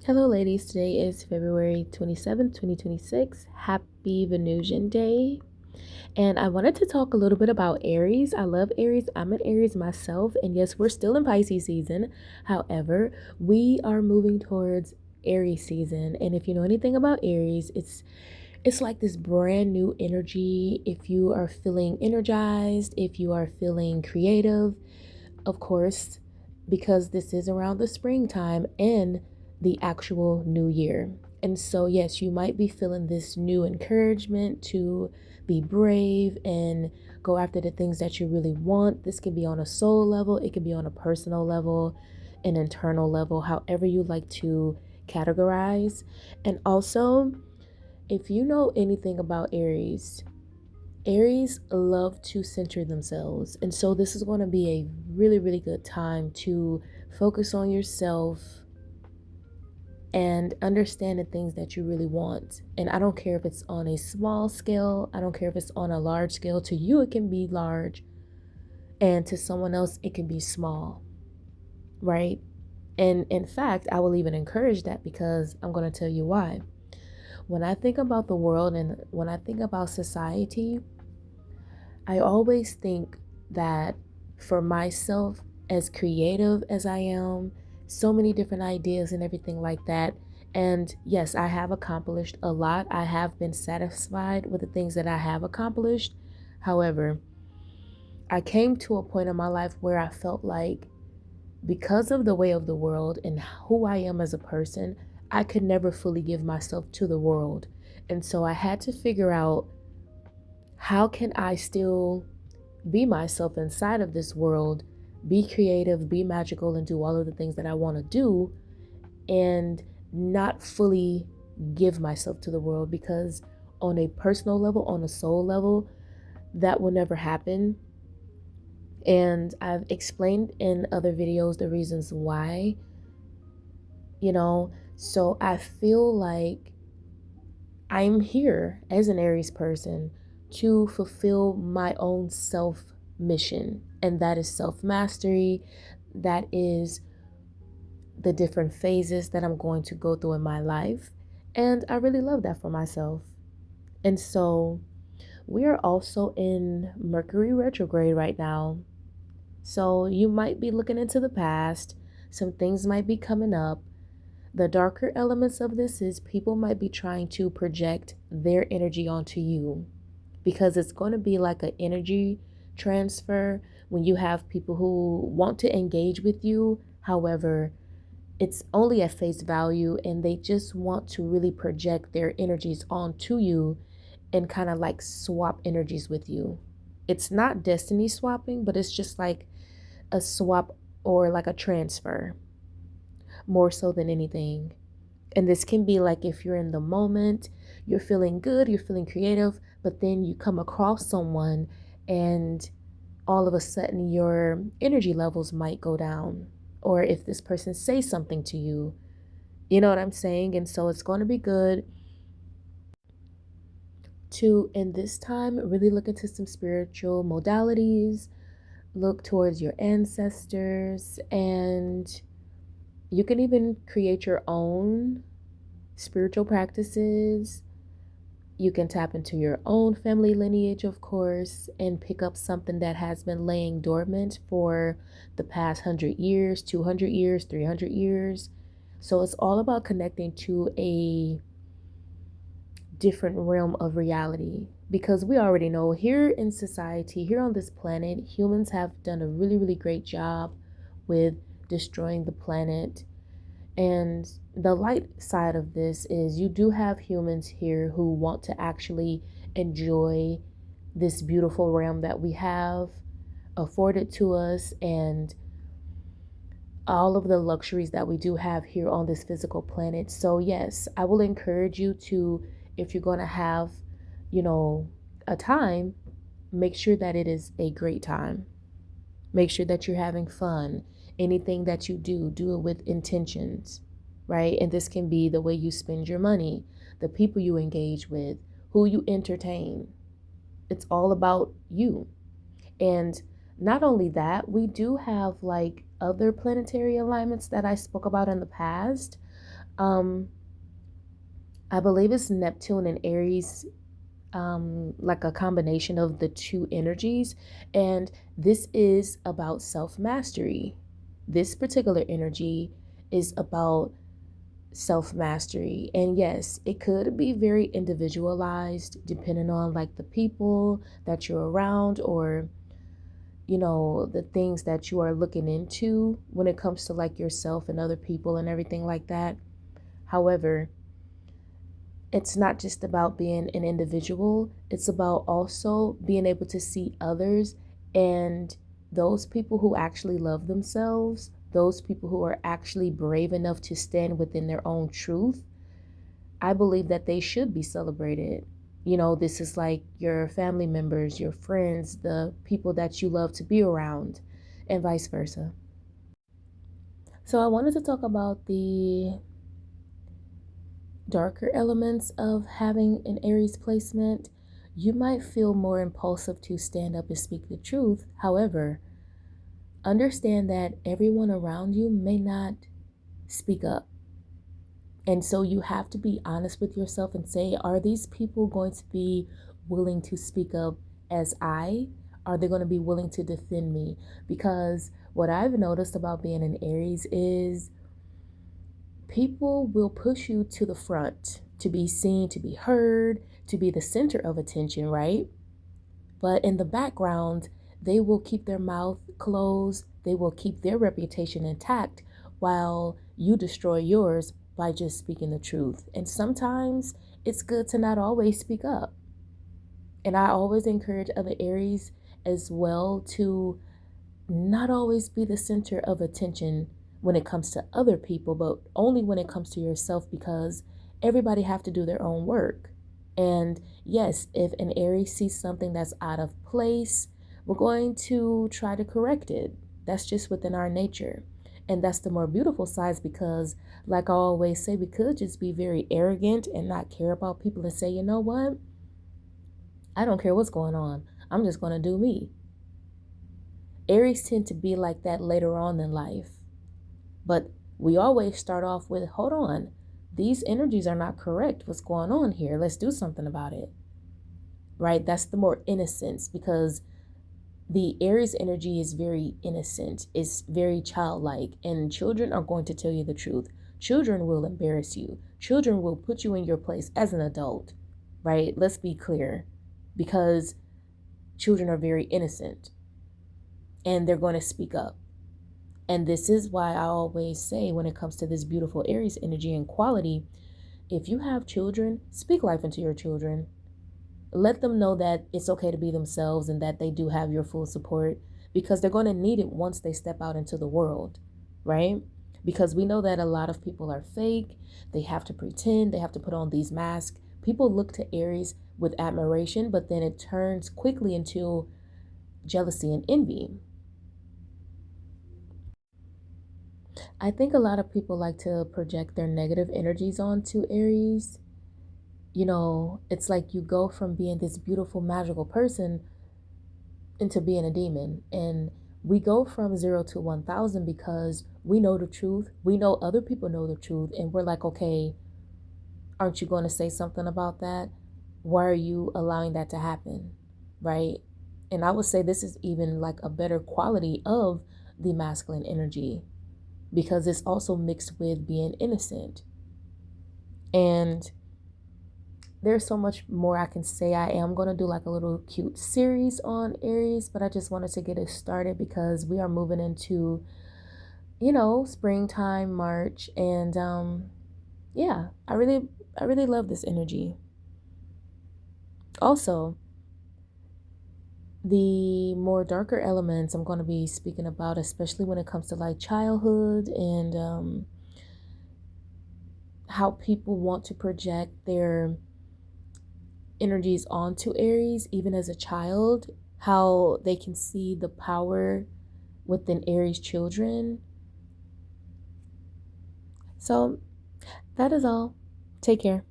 Hello, ladies. Today is February 27th, 2026. Happy Venusian Day. And I wanted to talk a little bit about Aries. I love Aries. I'm an Aries myself. And yes, we're still in Pisces season. However, we are moving towards Aries season. And if you know anything about Aries, it's like this brand new energy. If you are feeling energized, if you are feeling creative, of course, because this is around the springtime and the actual new year. And so, yes, you might be feeling this new encouragement to be brave and go after the things that you really want. This can be on a soul level, it can be on a personal level, an internal level, however you like to categorize. And also, if you know anything about Aries love to center themselves. And so this is going to be a really, really good time to focus on yourself and understand the things that you really want. And I don't care if it's on a small scale, I don't care if it's on a large scale. To you, it can be large, and to someone else, it can be small, right? And in fact, I will even encourage that because I'm going to tell you why. When I think about the world and when I think about society, I always think that for myself, as creative as I am, so many different ideas and everything like that. And yes, I have accomplished a lot. I have been satisfied with the things that I have accomplished. However, I came to a point in my life where I felt like because of the way of the world and who I am as a person, I could never fully give myself to the world. And so I had to figure out, how can I still be myself inside of this world, be creative, be magical, and do all of the things that I want to do, and not fully give myself to the world, because on a personal level, on a soul level, that will never happen. And I've explained in other videos the reasons why, you know. So I feel like I'm here as an Aries person to fulfill my own self mission, and that is self mastery. That is the different phases that I'm going to go through in my life. And I really love that for myself. And so we are also in Mercury retrograde right now. So you might be looking into the past, some things might be coming up. The darker elements of this is people might be trying to project their energy onto you, because it's going to be like an energy transfer when you have people who want to engage with you. However, it's only at face value and they just want to really project their energies onto you and kind of like swap energies with you. It's not destiny swapping, but it's just like a swap or like a transfer more so than anything. And this can be like if you're in the moment, you're feeling good, you're feeling creative, but then you come across someone and all of a sudden your energy levels might go down. Or if this person says something to you, you know what I'm saying? And so it's going to be good to, in this time, really look into some spiritual modalities, look towards your ancestors, and you can even create your own spiritual practices. You can tap into your own family lineage, of course, and pick up something that has been laying dormant for the past 100 years, 200 years, 300 years. So it's all about connecting to a different realm of reality, because we already know here in society, here on this planet, humans have done a really, really great job with destroying the planet. And the light side of this is you do have humans here who want to actually enjoy this beautiful realm that we have afforded to us, and all of the luxuries that we do have here on this physical planet. So yes, I will encourage you to, if you're going to have, you know, a time, make sure that it is a great time. Make sure that you're having fun. Anything that you do, do it with intentions, right? And this can be the way you spend your money, the people you engage with, who you entertain. It's all about you. And not only that, we do have like other planetary alignments that I spoke about in the past. Um, I believe it's Neptune and Aries, like a combination of the two energies. And this is about self mastery. This particular energy is about self mastery. And yes, it could be very individualized depending on like the people that you're around, or the things that you are looking into when it comes to like yourself and other people and everything like that. However, it's not just about being an individual, it's about also being able to see others, and those people who actually love themselves, those people who are actually brave enough to stand within their own truth. I believe that they should be celebrated. This is like your family members, your friends, the people that you love to be around, and vice versa. So, I wanted to talk about the darker elements of having an Aries placement. You might feel more impulsive to stand up and speak the truth. However, understand that everyone around you may not speak up. And so you have to be honest with yourself and say, are these people going to be willing to speak up as I? Are they going to be willing to defend me? Because what I've noticed about being an Aries is people will push you to the front to be seen, to be heard, to be the center of attention, right? But in the background, they will keep their mouth closed, they will keep their reputation intact while you destroy yours by just speaking the truth. And sometimes it's good to not always speak up. And I always encourage other Aries as well to not always be the center of attention when it comes to other people, but only when it comes to yourself, because everybody have to do their own work. And yes, if an Aries sees something that's out of place, we're going to try to correct it. That's just within our nature. And that's the more beautiful sides, because like I always say, we could just be very arrogant and not care about people and say, you know what? I don't care what's going on. I'm just going to do me. Aries tend to be like that later on in life. But we always start off with, hold on, these energies are not correct. What's going on here? Let's do something about it. Right? That's the more innocence, because the Aries energy is very innocent, it's very childlike, and children are going to tell you the truth. Children will embarrass you. Children will put you in your place as an adult, right? Let's be clear, because children are very innocent and they're going to speak up. And this is why I always say, when it comes to this beautiful Aries energy and quality, if you have children, speak life into your children. Let them know that it's okay to be themselves and that they do have your full support, because they're going to need it once they step out into the world, right? Because we know that a lot of people are fake. They have to pretend, they have to put on these masks. People look to Aries with admiration, but then it turns quickly into jealousy and envy. I think a lot of people like to project their negative energies onto Aries. It's like you go from being this beautiful, magical person into being a demon. And we go from 0 to 1,000 because we know the truth. We know other people know the truth. And we're like, okay, aren't you going to say something about that? Why are you allowing that to happen? Right? And I would say this is even like a better quality of the masculine energy, because it's also mixed with being innocent. And there's so much more I can say. I am going to do like a little cute series on Aries, but I just wanted to get it started because we are moving into, springtime, March, and yeah, I really love this energy. Also, the more darker elements I'm going to be speaking about, especially when it comes to like childhood and how people want to project their energies onto Aries, even as a child, how they can see the power within Aries children. So that is all. Take care.